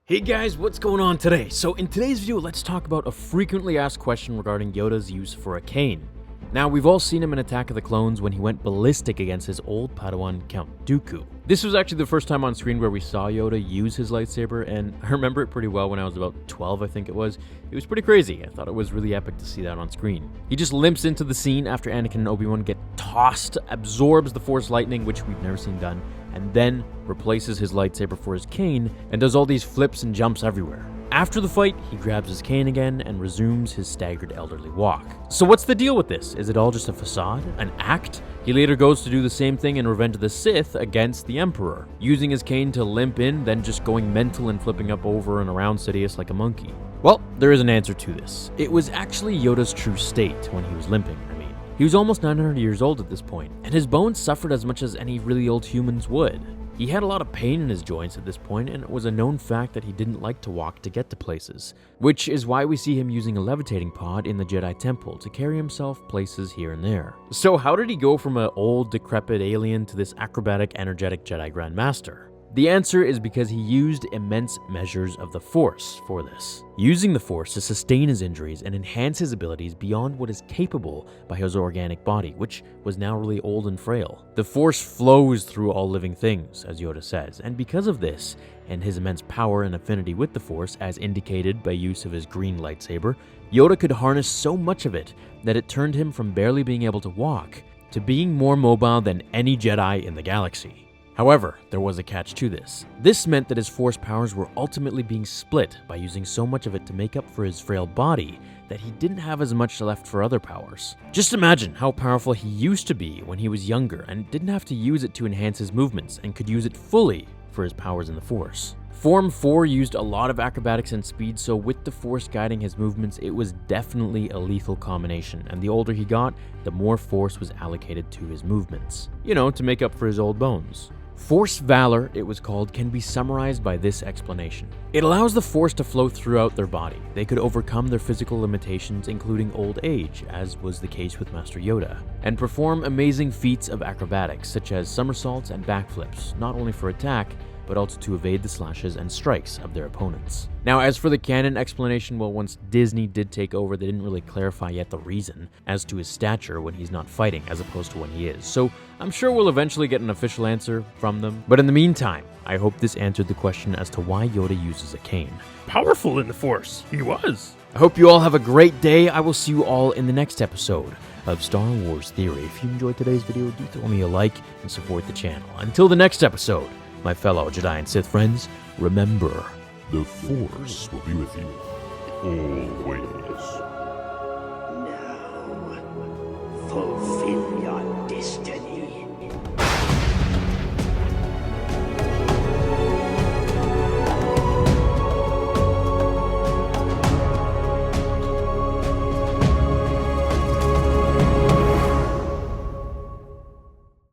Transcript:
Hey guys, what's going on today? So in today's video, let's talk about a frequently asked question regarding Yoda's use for a cane. Now, we've all seen him in Attack of the Clones when he went ballistic against his old Padawan Count Dooku. This was actually the first time on screen where we saw Yoda use his lightsaber, and I remember it pretty well when I was about 12, I think it was. It was pretty crazy. I thought it was really epic to see that on screen. He just limps into the scene after Anakin and Obi-Wan get tossed, absorbs the Force lightning, which we've never seen done, and then replaces his lightsaber for his cane and does all these flips and jumps everywhere. After the fight, he grabs his cane again and resumes his staggered elderly walk. So what's the deal with this? Is it all just a facade? An act? He later goes to do the same thing in Revenge of the Sith against the Emperor, using his cane to limp in, then just going mental and flipping up over and around Sidious like a monkey. Well, there is an answer to this. It was actually Yoda's true state when he was limping. He was almost 900 years old at this point, and his bones suffered as much as any really old humans would. He had a lot of pain in his joints at this point, and it was a known fact that he didn't like to walk to get to places, which is why we see him using a levitating pod in the Jedi Temple to carry himself places here and there. So how did he go from an old, decrepit alien to this acrobatic, energetic Jedi Grand Master? The answer is because he used immense measures of the Force for this, using the Force to sustain his injuries and enhance his abilities beyond what is capable by his organic body, which was now really old and frail. The Force flows through all living things, as Yoda says, and because of this, and his immense power and affinity with the Force, as indicated by use of his green lightsaber, Yoda could harness so much of it that it turned him from barely being able to walk to being more mobile than any Jedi in the galaxy. However, there was a catch to this. This meant that his Force powers were ultimately being split by using so much of it to make up for his frail body that he didn't have as much left for other powers. Just imagine how powerful he used to be when he was younger and didn't have to use it to enhance his movements and could use it fully for his powers in the Force. Form 4 used a lot of acrobatics and speed, so with the Force guiding his movements, it was definitely a lethal combination, and the older he got, the more Force was allocated to his movements. To make up for his old bones. Force Valor, it was called, can be summarized by this explanation. It allows the Force to flow throughout their body. They could overcome their physical limitations, including old age, as was the case with Master Yoda, and perform amazing feats of acrobatics, such as somersaults and backflips, not only for attack, but also to evade the slashes and strikes of their opponents. Now, as for the canon explanation, well, once Disney did take over, they didn't really clarify yet the reason as to his stature when he's not fighting, as opposed to when he is. So I'm sure we'll eventually get an official answer from them. But in the meantime, I hope this answered the question as to why Yoda uses a cane. Powerful in the Force, he was. I hope you all have a great day. I will see you all in the next episode of Star Wars Theory. If you enjoyed today's video, do throw me a like and support the channel. Until the next episode, my fellow Jedi and Sith friends, remember, the Force will be with you always. Now, fulfill your destiny.